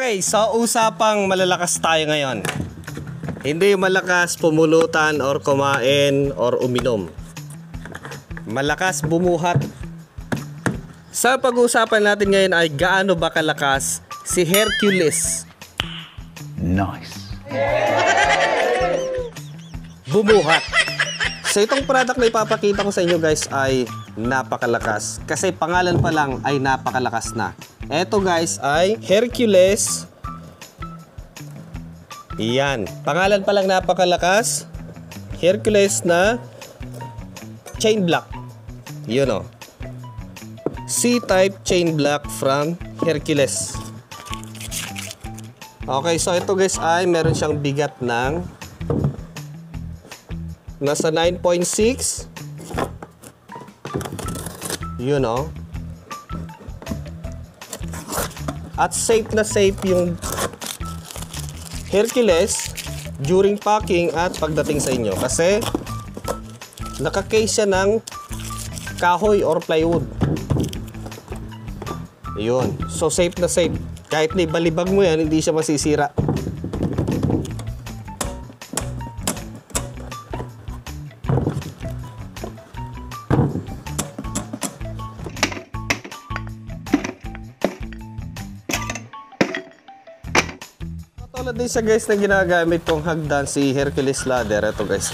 Okay, so usapang malalakas tayo ngayon. Hindi malakas pumulutan or kumain or uminom. Malakas bumuhat. Sa pag-uusapan natin ngayon ay gaano ba kalakas si Hercules. Nice. Bumuhat. So itong product na ipapakita ko sa inyo guys ay napakalakas. Kasi pangalan pa lang ay napakalakas na. Ito guys ay Hercules. Yan. Pangalan pa lang napakalakas. Hercules na chain block. Yun o. C-type chain block from Hercules. Okay, so ito guys ay meron siyang bigat ng nasa 9.6. Yun o. At safe na safe yung Hercules during packing at pagdating sa inyo. Kasi naka-case siya ng kahoy or plywood. Yun. So safe na safe. Kahit na ibalibag mo yan, hindi siya masisira. Tulad din siya guys na ginagamit kong hagdan si Hercules ladder. Ito guys.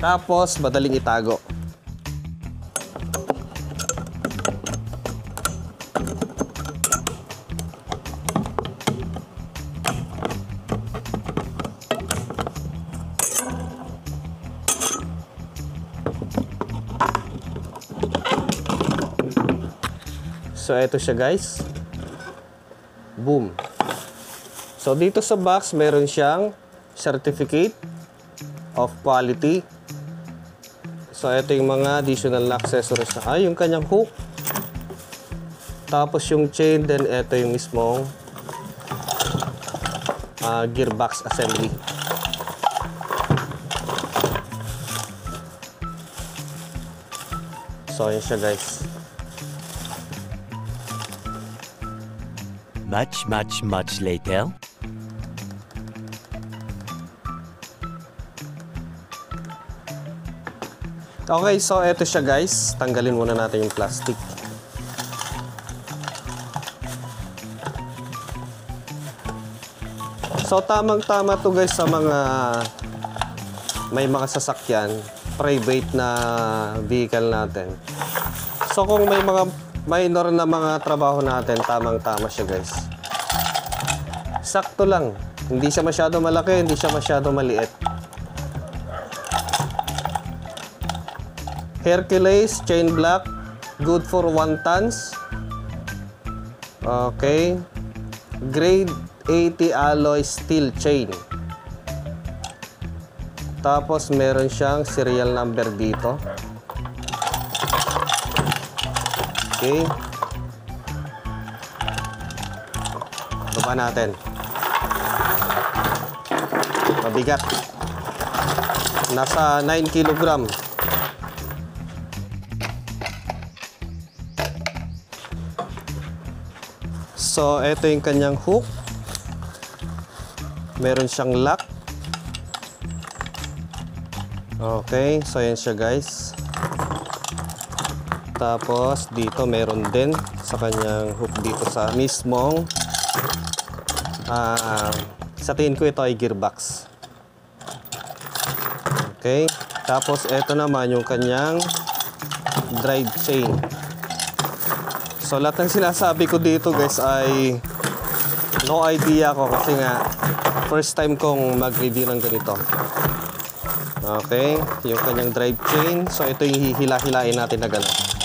Tapos madaling itago. So ito siya guys. Boom. So dito sa box meron siyang certificate of quality. So ito yung mga additional na accessories na yung kanyang hook. Tapos yung chain, then ito yung mismong gearbox assembly. So yun siya guys. Much later. Okay, so eto siya guys. Tanggalin muna natin yung plastic. So tamang-tama to guys sa mga may mga sasakyan, private na vehicle natin. So kung may mga minor na mga trabaho natin, tamang-tama siya guys. Sakto lang. Hindi siya masyado malaki, hindi siya masyado maliit. Hercules chain block, good for 1 tons. Okay. Grade 80 alloy steel chain. Tapos meron siyang serial number dito. Okay. Baba natin. Mabigat. Nasa 9 kilogram. So, ito yung kanyang hook. Meron siyang lock. Okay, so yan siya guys. Tapos dito meron din sa kanyang hook dito sa mismong sa tingin ko ito ay gearbox. Okay, tapos ito naman yung kanyang drive chain. So lahat ng sinasabi ko dito guys ay no idea ko kasi nga first time kong mag-review ng ganito. Okay, yung kanyang drive chain. So ito yung hihila-hilain natin na gano'n.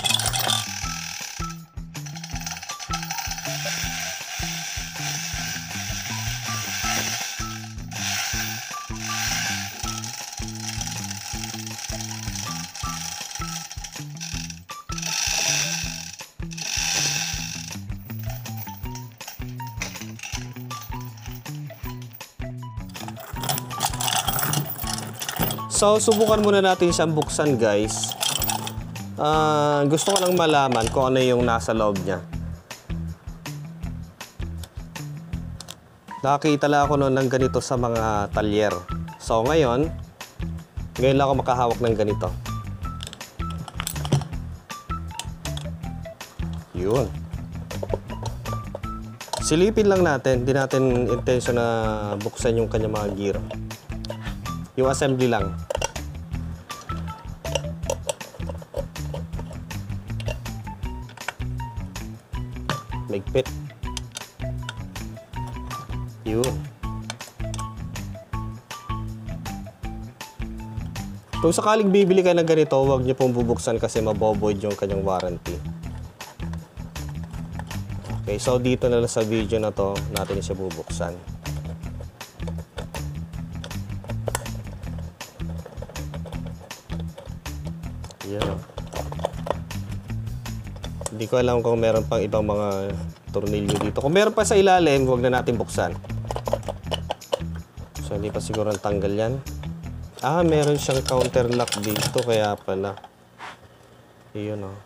So, subukan muna natin siyang buksan guys. Gusto ko lang malaman kung ano yung nasa loob niya. Nakakita lang ako noon ng ganito sa mga talyer. So ngayon lang ako makahawak ng ganito. Yun. Silipin lang natin. Hindi natin intention na buksan yung kanyang mga gear. Yung assembly lang. Magpit. Yun. Kung sakaling bibili kayo ng ganito, huwag niyo pong bubuksan kasi mabovoid yung kanyang warranty. Okay, so dito na lang sa video na to, natin siya bubuksan. Yan. Hindi ko alam kung meron pang ibang mga tornilyo dito. Kung meron pa sa ilalim, huwag na natin buksan. So, hindi pa siguro tanggal yan. Ah, meron siyang counter lock dito, kaya pala. Iyon, oh.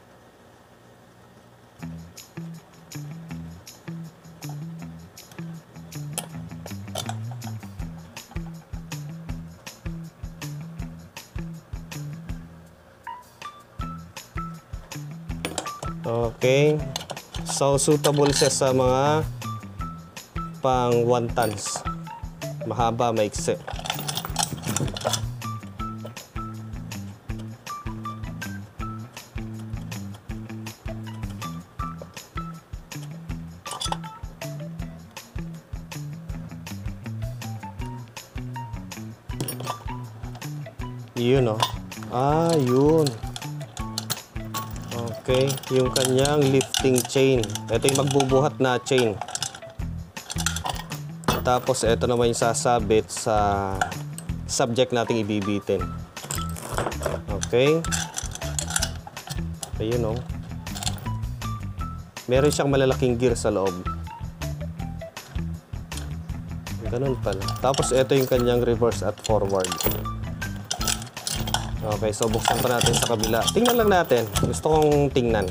Okay. So, suitable siya sa mga pang 1 tons. Mahaba, maiksi. Yun, oh. Ah, yun. Okay, yung kanyang lifting chain. Ito yung magbubuhat na chain. Tapos, ito naman yung sasabit sa subject nating ibibitin. Okay. Ayun, oh. Meron siyang malalaking gear sa loob. Ganun pala. Tapos, ito yung kanyang reverse at forward. Okay, so buksan pa natin sa kabila. Tingnan lang natin. Gusto kong tingnan.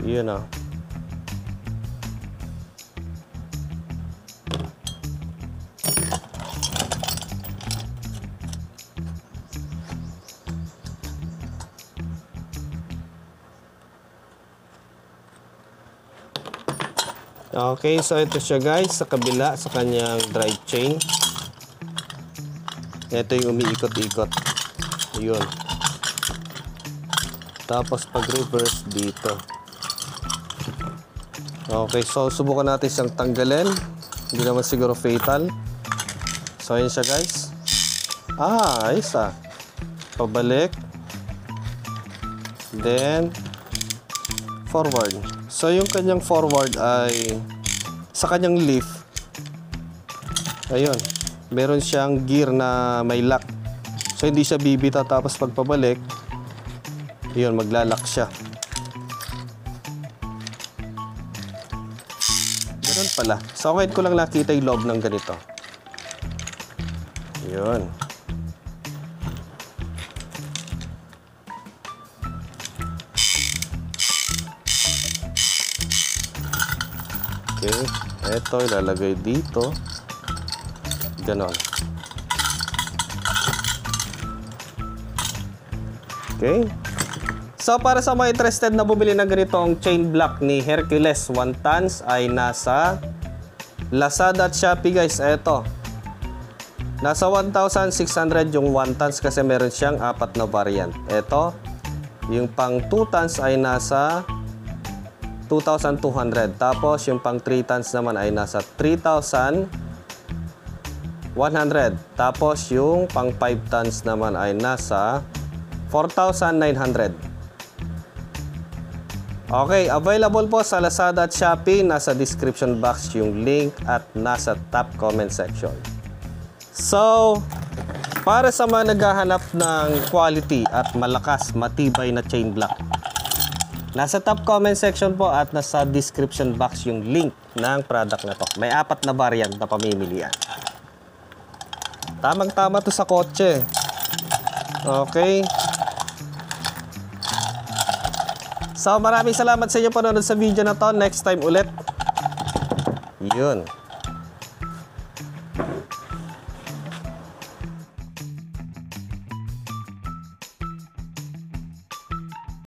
Yun, oh. Okay, so ito siya guys, sa kabila, sa kanyang drive chain. Ito yung umiikot-ikot. Yun. Tapos pag-reverse dito. Okay, so subukan natin siyang tanggalin. Hindi naman siguro fatal. So, ayun siya guys. Ah, ayos ah. Pabalik. Then, forward. So, yung kanyang forward ay sa kanyang leaf. Ayun. Meron siyang gear na may lock. So, hindi siya bibita tapos pagpabalik, yun, maglalak siya. Ganun pala. So, ngayon ko lang nakita yung loob ng ganito. Yun. Okay. Ito, ilalagay dito. Ganon. Okay. So, para sa mga interested na bumili ng ganitong chain block ni Hercules 1 tons ay nasa Lazada at Shopee guys. Ito. Nasa 1,600 yung 1 tons kasi meron siyang 4 na variant. Ito. Yung pang 2 tons ay nasa 2,200. Tapos, yung pang 3 tons naman ay nasa 3,100. Tapos, yung pang 5 tons naman ay nasa 4,900. Okay, available po sa Lazada at Shopee. Nasa description box yung link at nasa top comment section. So, para sa mga naghahanap ng quality at malakas, matibay na chain block, nasa top comment section po at nasa description box yung link ng product na to. May 4 na variant na pamimilian. Tamang-tama to sa kotse. Okay. So, maraming salamat sa inyo panonood sa video na to. Next time ulit. Yun.